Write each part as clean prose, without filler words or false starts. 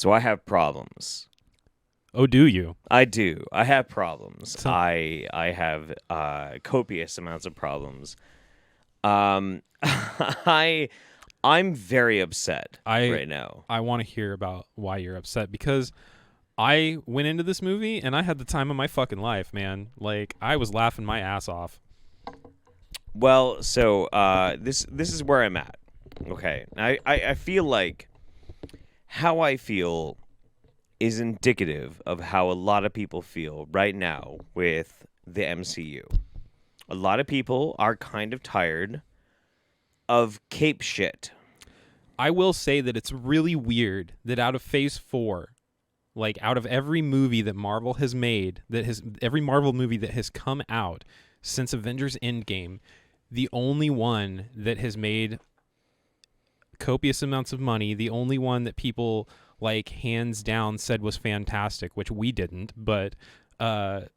So I have problems. Oh, do you? I do. I have problems. So- I have copious amounts of problems. I'm very upset right now. I want to hear about why you're upset because I went into this movie and I had the time of my fucking life, man. Like, I was laughing my ass off. Well, so this is where I'm at. Okay, I feel like how I feel is indicative of how a lot of people feel right now with the MCU. A lot of people are kind of tired of cape shit. I will say that it's really weird that out of Phase 4, like out of every movie that Marvel has made, every Marvel movie that has come out since Avengers Endgame, the only one that has made copious amounts of money, the only one that people like hands down said was fantastic, which we didn't, but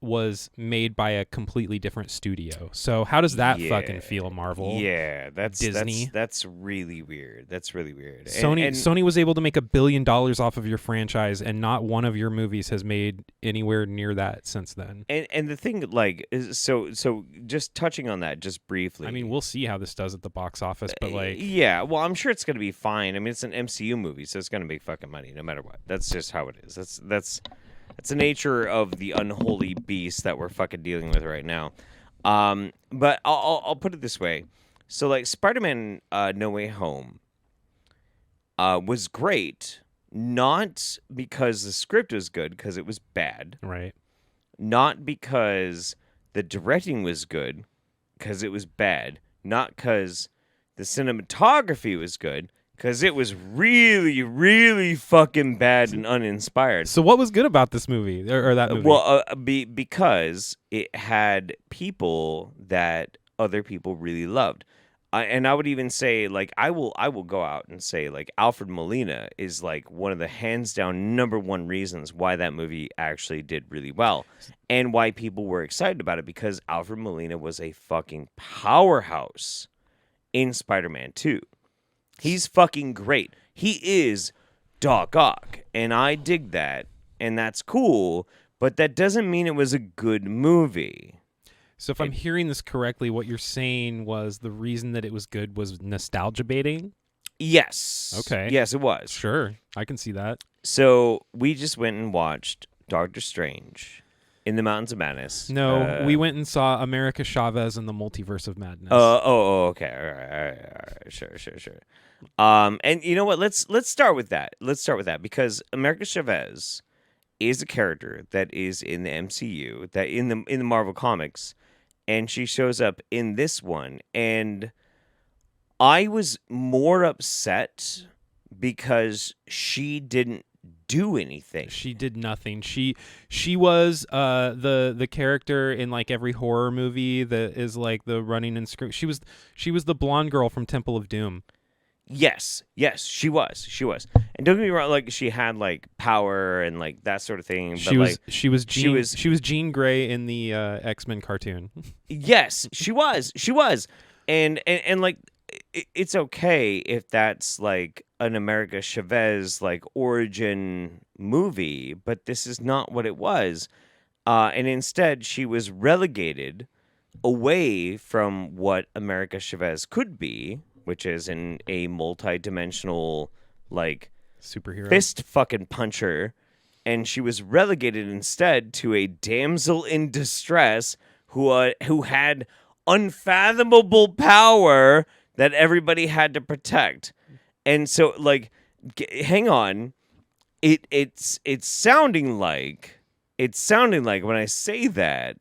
was made by a completely different studio. So how does that fucking feel, Marvel? Yeah, Disney. That's really weird. That's really weird. Sony was able to make $1 billion off of your franchise, and not one of your movies has made anywhere near that since then. And the thing, like, is so just touching on that just briefly. I mean, we'll see how this does at the box office, but like, yeah, well, I'm sure it's gonna be fine. I mean, it's an MCU movie, so it's gonna make fucking money no matter what. That's just how it is. That's the nature of the unholy beast that we're fucking dealing with right now. But I'll put it this way. So, like, Spider-Man No Way Home was great, not because the script was good, because it was bad. right? Not because the directing was good, because it was bad. Not because the cinematography was good, because it was really, really fucking bad and uninspired. So what was good about this movie or that movie? Well, because it had people that other people really loved. And I would even say, like, I will go out and say, like, Alfred Molina is, like, one of the hands down number one reasons why that movie actually did really well. And why people were excited about it, because Alfred Molina was a fucking powerhouse in Spider-Man 2. He's fucking great. He is Doc Ock, and I dig that, and that's cool, but that doesn't mean it was a good movie. So if I'm hearing this correctly, what you're saying was the reason that it was good was nostalgia baiting? Yes. Okay. Yes, it was. Sure. I can see that. So we just went and watched Doctor Strange in the Mountains of Madness. No, we went and saw America Chavez in the Multiverse of Madness. Okay. All right. Sure. And you know what? Let's start with that. Because America Chavez is a character that is in the MCU, that in the Marvel comics, and she shows up in this one, and I was more upset because she didn't do anything. She did nothing. She was the character in like every horror movie that is like the running and scream. She was the blonde girl from Temple of Doom. Yes, she was. And don't get me wrong, like, she had like power and like that sort of thing. But she was Jean Grey in the X-Men cartoon. Yes, she was. And like, it's okay if that's like an America Chavez like origin movie, but this is not what it was. And instead, she was relegated away from what America Chavez could be, which is in a multi-dimensional, like, superhero fist fucking puncher, and she was relegated instead to a damsel in distress who had unfathomable power that everybody had to protect. And so, like, hang on, it's sounding like when I say that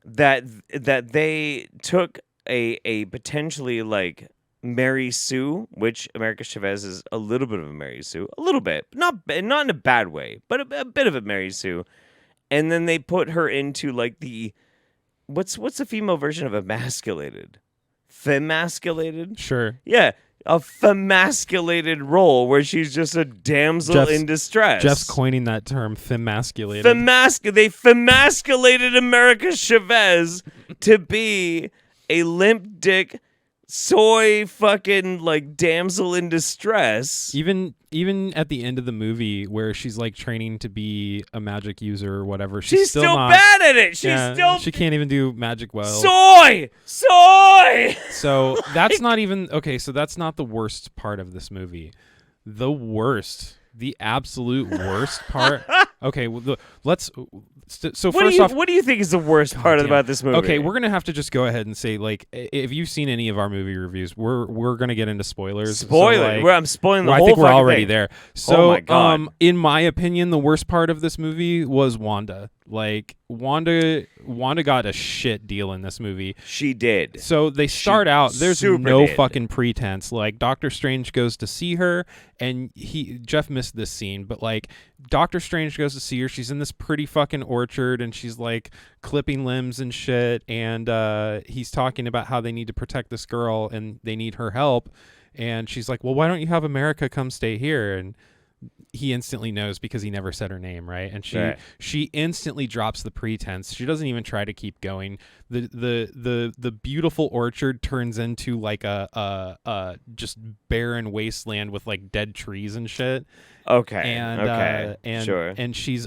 they took a potentially like Mary Sue, which America Chavez is a little bit of a Mary Sue, a little bit, not in a bad way, but a bit of a Mary Sue, and then they put her into like the what's the female version of emasculated? Femasculated? Sure. Yeah, a femasculated role where she's just a damsel in distress. Jeff's coining that term, femasculated. They femasculated America Chavez to be a limp dick soy fucking like damsel in distress. Even at the end of the movie where she's like training to be a magic user or whatever, She's still not, bad at it. she can't even do magic well. Soy. So that's not even okay. So that's not the worst part of this movie. The absolute worst part. Okay, well, so first off, what do you think is the worst part about this movie? Okay, we're gonna have to just go ahead and say, like, if you've seen any of our movie reviews, we're gonna get into spoilers. Spoiler. So, like, I'm spoiling the whole I think we're fucking already thing. there. So, oh my God. In my opinion, the worst part of this movie was Wanda. Like, Wanda got a shit deal in this movie. She did. So they start out, there's super no did. fucking pretense. Like, Doctor Strange goes to see her, and Jeff missed this scene, but like, Doctor Strange goes to see her. She's in this pretty fucking orchard, and she's like clipping limbs and shit, and he's talking about how they need to protect this girl and they need her help. And she's like, well, why don't you have America come stay here? And he instantly knows because he never said her name, right? And she instantly drops the pretense. She doesn't even try to keep going. The beautiful orchard turns into like a just barren wasteland with like dead trees and shit. Okay. And sure. And she's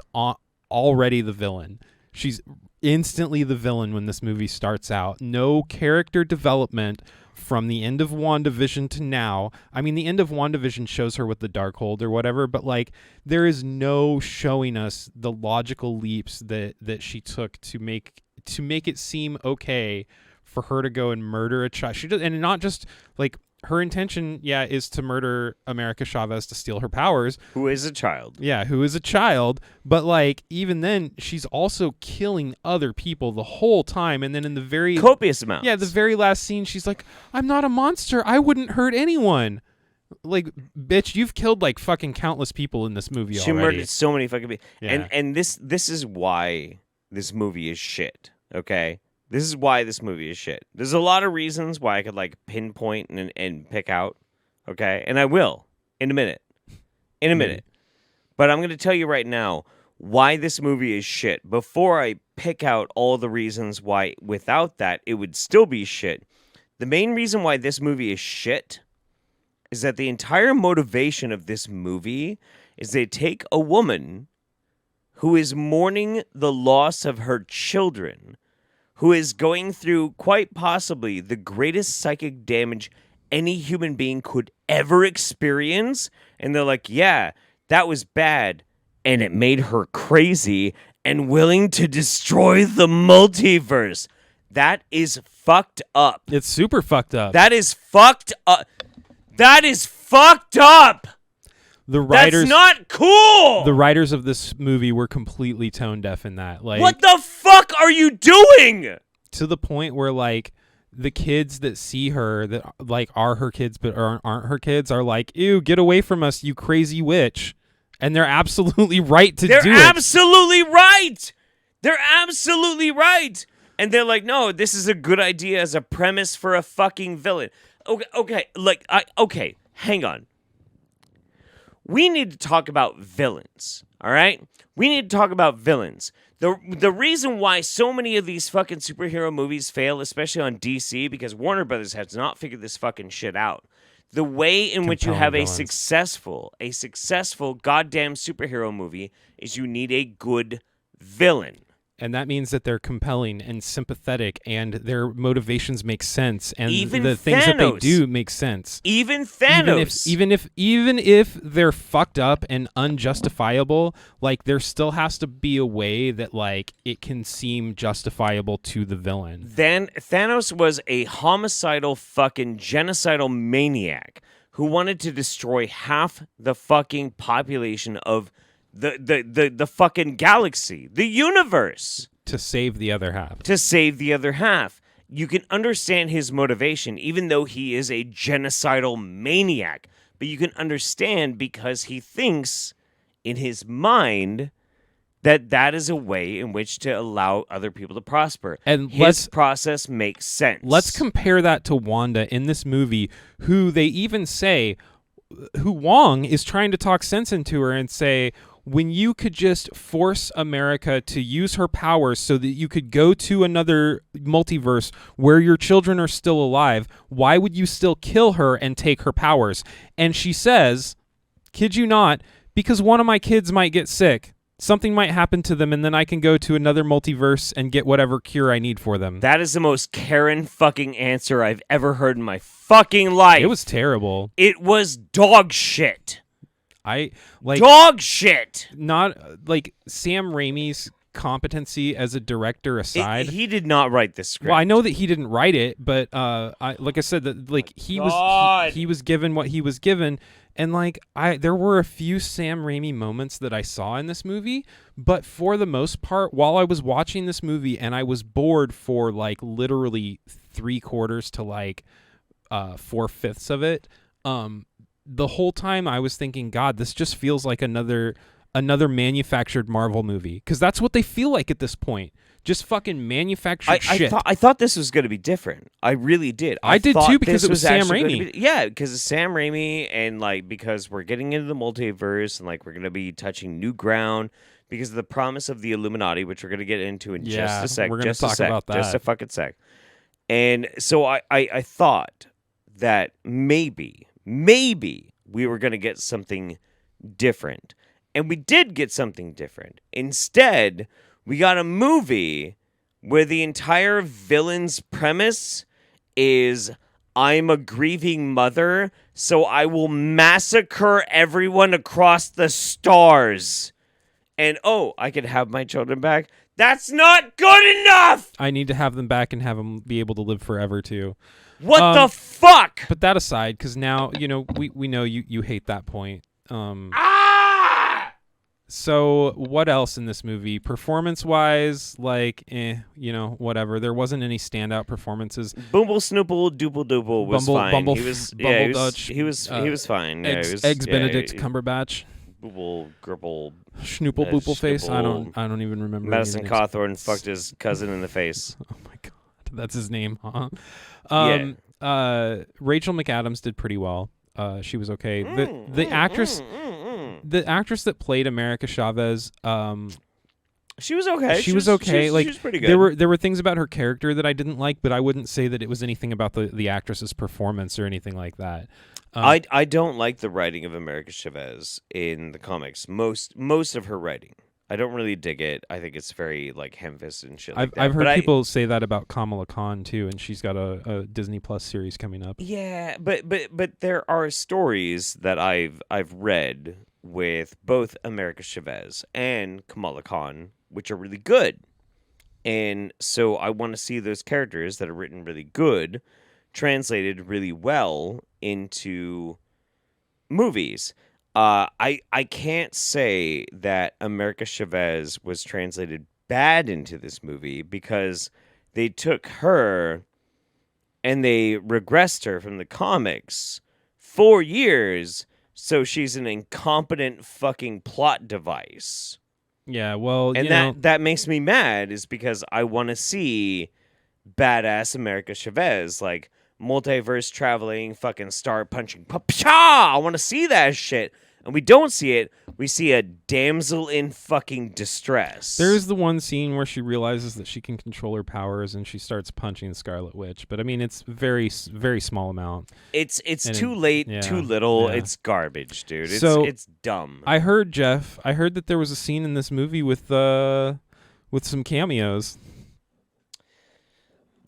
already the villain. She's instantly the villain when this movie starts out. No character development from the end of WandaVision to now. I mean, the end of WandaVision shows her with the Darkhold or whatever, but like, there is no showing us the logical leaps that she took to make it seem okay for her to go and murder a child. She does, and not just like, her intention, is to murder America Chavez to steal her powers. Who is a child. Yeah, who is a child. But, like, even then, she's also killing other people the whole time. And then in the very... copious amounts. Yeah, the very last scene, she's like, I'm not a monster. I wouldn't hurt anyone. Like, bitch, you've killed, like, fucking countless people in this movie already. She murdered so many fucking people. Yeah. And this is why this movie is shit, okay? This is why this movie is shit. There's a lot of reasons why I could like pinpoint and pick out, okay? And I will in a minute. But I'm going to tell you right now why this movie is shit before I pick out all the reasons why without that it would still be shit. The main reason why this movie is shit is that the entire motivation of this movie is they take a woman who is mourning the loss of her children, who is going through quite possibly the greatest psychic damage any human being could ever experience. And they're like, yeah, that was bad. And it made her crazy and willing to destroy the multiverse. That is fucked up. It's super fucked up. That is fucked up. That is fucked up. The writers, that's not cool. The writers of this movie were completely tone deaf in that. Like, what the fuck are you doing? To the point where like the kids that see her that like are her kids but aren't her kids are like, ew, get away from us, you crazy witch. And they're absolutely right to do it. They're absolutely right. They're absolutely right. And they're like, no, this is a good idea as a premise for a fucking villain. Okay, okay, hang on. We need to talk about villains, all right? We need to talk about villains. The reason why so many of these fucking superhero movies fail, especially on DC, because Warner Brothers has not figured this fucking shit out. The way in which you have a successful goddamn superhero movie is you need a good villain. And that means that they're compelling and sympathetic and their motivations make sense and even the things that they do make sense. Even Thanos. Even if they're fucked up and unjustifiable, like there still has to be a way that like it can seem justifiable to the villain. Then Thanos was a homicidal fucking genocidal maniac who wanted to destroy half the fucking population of the fucking galaxy, the universe. To save the other half. You can understand his motivation, even though he is a genocidal maniac. But you can understand because he thinks in his mind that is a way in which to allow other people to prosper. And his process makes sense. Let's compare that to Wanda in this movie, who they even say, who Wong is trying to talk sense into her and say, when you could just force America to use her powers so that you could go to another multiverse where your children are still alive, why would you still kill her and take her powers? And she says, kid you not, because one of my kids might get sick. Something might happen to them, and then I can go to another multiverse and get whatever cure I need for them. That is the most Karen fucking answer I've ever heard in my fucking life. It was terrible. It was dog shit. Dog shit. Not like Sam Raimi's competency as a director aside. He did not write this script. Well, I know that he didn't write it, but like I said, that like he was given what he was given, and like there were a few Sam Raimi moments that I saw in this movie, but for the most part, while I was watching this movie and I was bored for like literally 3/4 to like 4/5 of it, the whole time I was thinking, God, this just feels like another manufactured Marvel movie, because that's what they feel like at this point. Just fucking manufactured shit. I thought this was going to be different. I really did. I did too, because it was Sam Raimi. Yeah, because it's Sam Raimi, and like because we're getting into the multiverse, and like we're going to be touching new ground because of the promise of the Illuminati, which we're going to get into in just a sec. We're going to talk about that. Just a fucking sec. And so I thought that maybe we were going to get something different. And we did get something different. Instead, we got a movie where the entire villain's premise is, I'm a grieving mother, so I will massacre everyone across the stars. And, I could have my children back. That's not good enough! I need to have them back and have them be able to live forever, too. What the fuck? But that aside, because now, we know you hate that point. So what else in this movie? Performance-wise, whatever. There wasn't any standout performances. Bumble Snoople Doople Doople was fine. He was fine. Eggs Benedict Cumberbatch. Booble Gribble. Schnoopel Boople face. I don't even remember. Madison Cawthorn fucked his cousin in the face. Oh my god, that's his name, huh? Yeah. Rachel McAdams did pretty well. She was okay. The actress. The actress that played America Chavez, she was okay. She was okay. She was pretty good. There were things about her character that I didn't like, but I wouldn't say that it was anything about the actress's performance or anything like that. I don't like the writing of America Chavez in the comics. Most of her writing, I don't really dig it. I think it's very like ham-fisted and shit. I've heard people say that about Kamala Khan too, and she's got a Disney Plus series coming up. Yeah, but there are stories that I've read with both America Chavez and Kamala Khan, which are really good. And so I want to see those characters that are written really good translated really well into movies. I can't say that America Chavez was translated bad into this movie, because they took her and they regressed her from the comics 4 years. So she's an incompetent fucking plot device. Yeah, well, and that makes me mad, is because I want to see badass America Chavez, like multiverse traveling, fucking star punching. I want to see that shit. And we don't see it. We see a damsel in fucking distress. There's the one scene where she realizes that she can control her powers and she starts punching the Scarlet Witch. But I mean, it's very, very small amount. It's too late, too little. Yeah. It's garbage, dude. It's dumb. I heard that there was a scene in this movie with some cameos.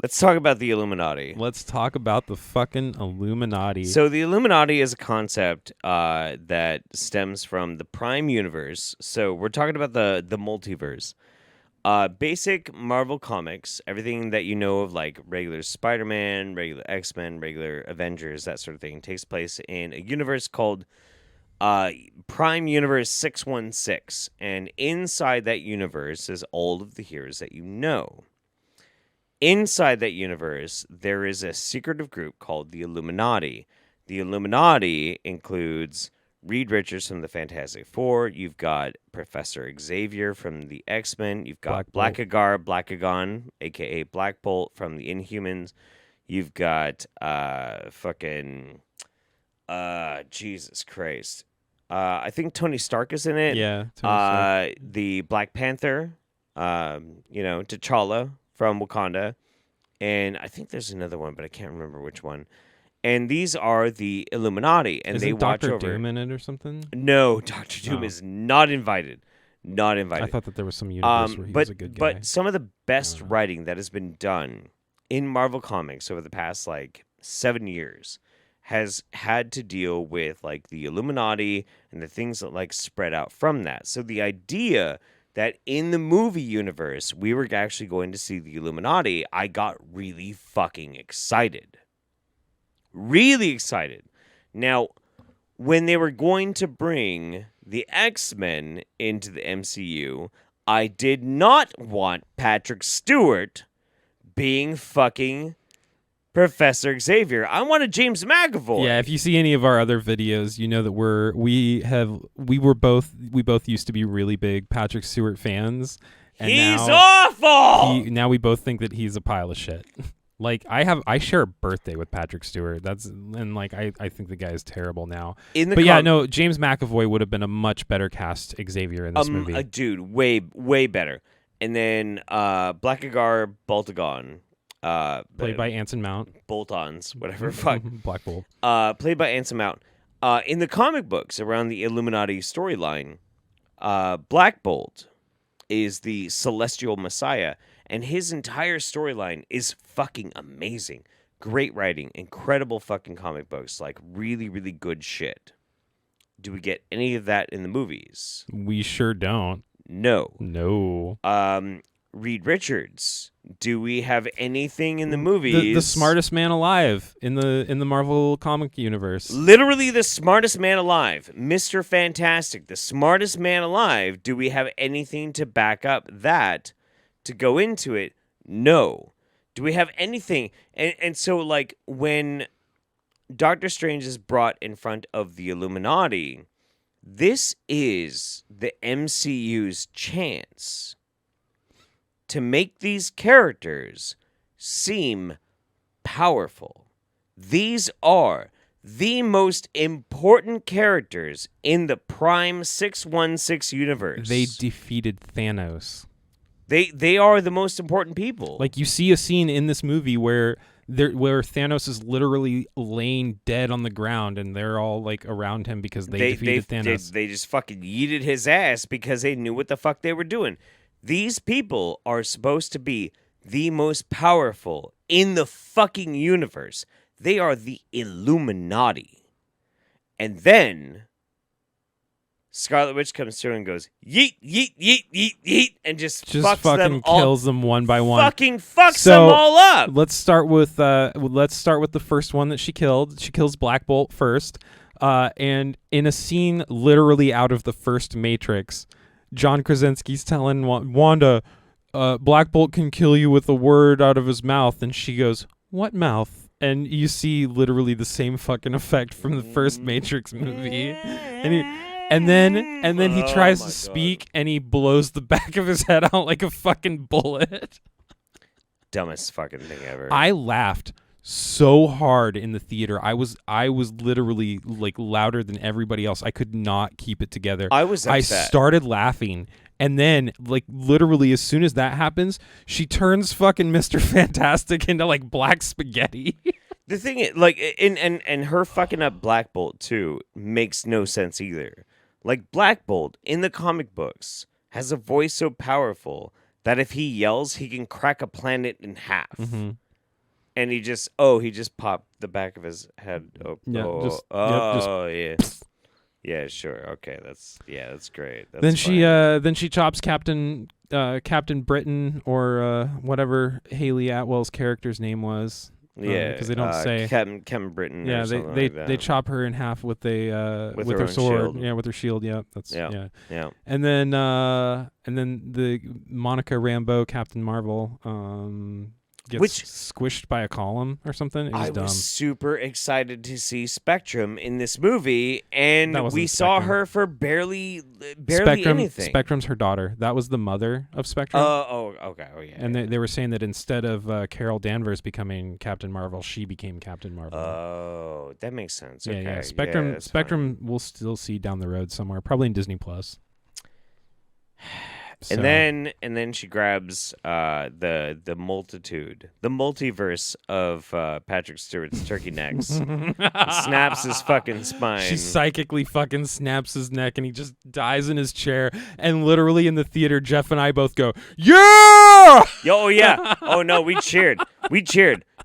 Let's talk about the Illuminati. Let's talk about the fucking Illuminati. So the Illuminati is a concept that stems from the Prime Universe. So we're talking about the multiverse. Basic Marvel comics, everything that you know of, like regular Spider-Man, regular X-Men, regular Avengers, that sort of thing, takes place in a universe called Prime Universe 616. And inside that universe is all of the heroes that you know. Inside that universe, there is a secretive group called the Illuminati. The Illuminati includes Reed Richards from the Fantastic Four. You've got Professor Xavier from the X-Men. You've got Blackagon, a.k.a. Black Bolt from the Inhumans. You've got Jesus Christ. I think Tony Stark is in it. Yeah. Tony Stark. The Black Panther, T'Challa from Wakanda, and I think there's another one, but I can't remember which one. And these are the Illuminati, and they Isn't watch Dr. over. Doom in it or something? No, Doctor Doom Oh. is not invited. Not invited. I thought that there was some universe where he was a good guy. But some of the best know. writing that has been done in Marvel Comics over the past 7 years has had to deal with the Illuminati and the things that spread out from that. So the idea that in the movie universe we were actually going to see the Illuminati, I got really fucking excited. Really excited. Now, when they were going to bring the X-Men into the MCU, I did not want Patrick Stewart being fucking Professor Xavier. I wanted James McAvoy. Yeah, if you see any of our other videos, you know that we both used to be really big Patrick Stewart fans. And He's now awful. now we both think that he's a pile of shit. I share a birthday with Patrick Stewart. I think the guy is terrible now. James McAvoy would have been a much better cast Xavier in this movie. Dude, way better. And then Blackagar Boltagon, played by Anson Mount. Boltons, whatever. Fuck. Black Bolt. Played by Anson Mount. In the comic books around the Illuminati storyline, Black Bolt is the celestial messiah. And his entire storyline is fucking amazing. Great writing, incredible fucking comic books, really, really good shit. Do we get any of that in the movies? We sure don't. No. Reed Richards. Do we have anything in the movies? The smartest man alive in the Marvel comic universe. Literally the smartest man alive. Mr. Fantastic, the smartest man alive. Do we have anything to back up that? To go into it? No. Do we have anything? And so when Doctor Strange is brought in front of the Illuminati, this is the MCU's chance to make these characters seem powerful. These are the most important characters in the Prime 616 universe. They defeated Thanos. They are the most important people. You see a scene in this movie where Thanos is literally laying dead on the ground, and they're all around him because they defeated Thanos. They just fucking yeeted his ass because they knew what the fuck they were doing. These people are supposed to be the most powerful in the fucking universe. They are the Illuminati. And then Scarlet Witch comes through and goes, yeet, yeet, yeet, yeet, yeet, and just fucks fucking them all. Kills them one by one. Fucking fucks them all up. Let's start with the first one that she killed. She kills Black Bolt first. And in a scene literally out of the first Matrix, John Krasinski's telling Wanda, Black Bolt can kill you with a word out of his mouth, and she goes, "What mouth?" And you see literally the same fucking effect from the first Matrix movie. And then he tries to speak, and he blows the back of his head out like a fucking bullet. Dumbest fucking thing ever. I laughed so hard in the theater. I was literally louder than everybody else. I could not keep it together. I was upset. I started laughing, and then literally as soon as that happens, she turns fucking Mr. Fantastic into black spaghetti. The thing is, and her fucking up Black Bolt too makes no sense either. Black Bolt in the comic books has a voice so powerful that if he yells, he can crack a planet in half. Mm-hmm. And he just popped the back of his head. Yeah. Yeah, sure. Okay, that's great. That's then she chops Captain Britain or whatever Haley Atwell's character's name was. Yeah, because they don't say Captain Britain. Yeah, they chop her in half with her sword. Shield. Yeah, with her shield. Yeah, yeah. And then the Monica Rambeau Captain Marvel. gets squished by a column or something. It was dumb. was super excited to see Spectrum in this movie, and we saw her for barely anything. Spectrum's her daughter. That was the mother of Spectrum. Okay. Oh, yeah. And they were saying that instead of Carol Danvers becoming Captain Marvel, she became Captain Marvel. Oh, that makes sense. Yeah, Okay. yeah. Spectrum we'll still see down the road somewhere, probably in Disney Plus. So. And then she grabs the multiverse of Patrick Stewart's turkey necks, snaps his fucking spine. She psychically fucking snaps his neck, and he just dies in his chair. And literally in the theater, Jeff and I both go, "Yeah!" Oh yeah! Oh no, we cheered,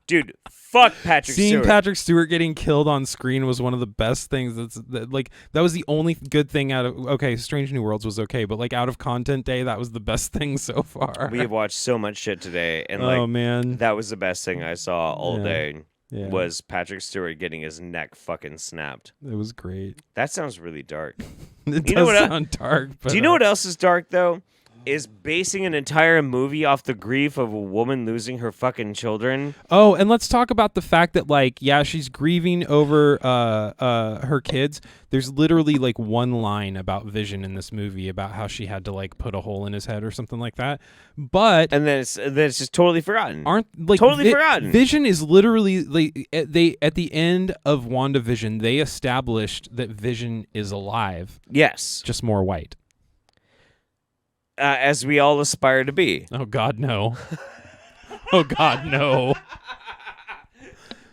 dude. Fuck Patrick Stewart. Seeing Patrick Stewart getting killed on screen was one of the best things. That was the only good thing out of Strange New Worlds was okay, but like out of Content Day, that was the best thing so far. We have watched so much shit today, and man, that was the best thing I saw all day. Yeah. Was Patrick Stewart getting his neck fucking snapped. It was great. That sounds really dark. It does sound dark. But, do you know what else is dark though? Is basing an entire movie off the grief of a woman losing her fucking children. Oh, and let's talk about the fact that she's grieving over her kids. There's literally like one line about Vision in this movie about how she had to like put a hole in his head or something like that. But and then it's just totally forgotten. Forgotten. Vision is literally at the end of WandaVision, they established that Vision is alive. Yes, just more white. As we all aspire to be. Oh God, no! Oh God, no!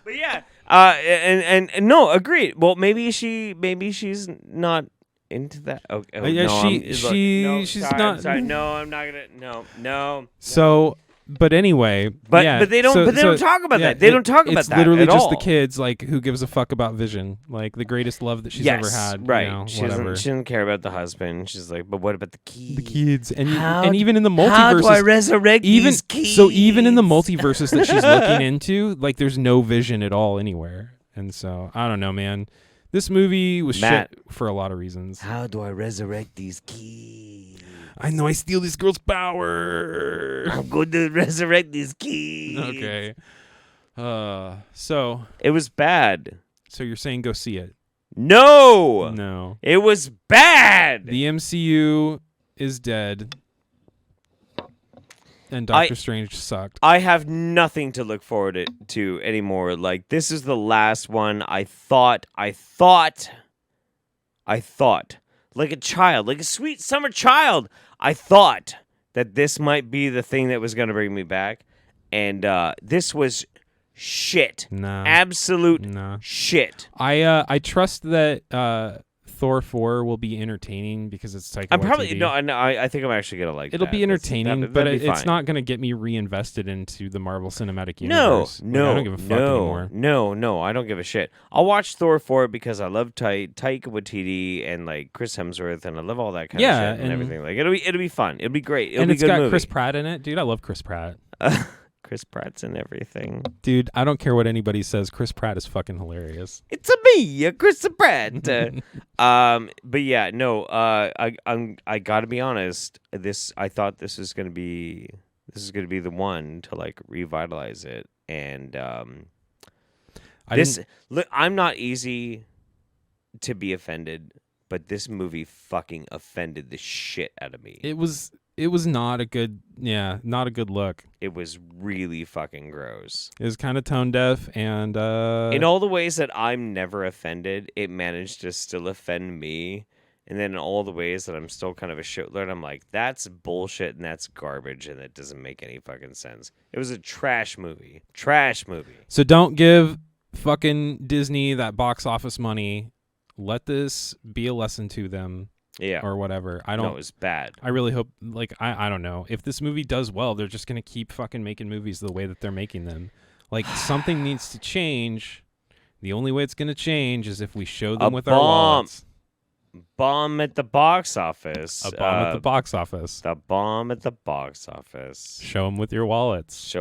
But yeah, and no, agreed. Well, maybe she's not into that. Okay, yeah, she's not. I'm sorry. No, I'm not gonna. No. So. But anyway, but they don't. But they don't talk about that. They don't talk about that. It's literally at just all. the kids. Like, who gives a fuck about Vision? Like the greatest love that she's ever had. Right. You know, she doesn't care about the husband. She's like, but what about the kids? The kids, and even in the multiverses, how do I resurrect these kids? So even in the multiverses that she's looking into, like, there's no Vision at all anywhere. And so I don't know, man. This movie was shit for a lot of reasons. How do I resurrect these kids? I know I steal this girl's power. I'm going to resurrect these kids. Okay. So it was bad. So you're saying go see it? No. It was bad. The MCU is dead. And Doctor Strange sucked. I have nothing to look forward to anymore. Like, this is the last one. I thought, like a child, like a sweet summer child, I thought that this might be the thing that was going to bring me back. And this was shit. Nah. Absolute shit. I trust that Thor 4 will be entertaining because it's Taika Waititi. I think I'm actually gonna like. It'll that. be entertaining, but it's fine. not gonna get me reinvested into the Marvel Cinematic Universe. No, I don't give a fuck anymore. No, I don't give a shit. I'll watch Thor 4 because I love Taika Waititi and like Chris Hemsworth, and I love all that kind of shit and everything. Like it'll be fun. It'll be great. It'll be a good movie. Chris Pratt in it, dude. I love Chris Pratt. Chris Pratt's in everything. Dude, I don't care what anybody says. Chris Pratt is fucking hilarious. It's me, Chris Pratt. But yeah, no. I gotta be honest. I thought this is gonna be the one to like revitalize it. And I'm not easy to be offended, but this movie fucking offended the shit out of me. It was not a good look. It was really fucking gross. It was kind of tone deaf, and in all the ways that I'm never offended, it managed to still offend me. And then in all the ways that I'm still kind of a shitlord, I'm like, that's bullshit and that's garbage and it doesn't make any fucking sense. It was a trash movie. So don't give fucking Disney that box office money. Let this be a lesson to them. Yeah. Or whatever. No, it was bad. I really hope, like, I don't know. If this movie does well, they're just going to keep fucking making movies the way that they're making them. Like, something needs to change. The only way it's going to change is if we show them with our wallets. Bomb at the box office. A bomb at the box office. The bomb at the box office. Show them with your wallets.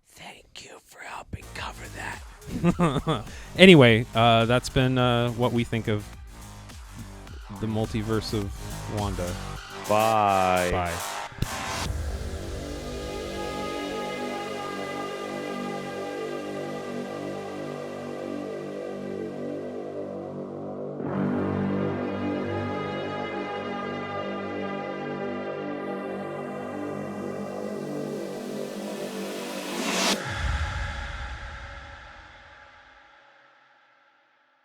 Thank you for helping cover that. Anyway, that's been what we think of the multiverse of Wanda. Bye. Bye.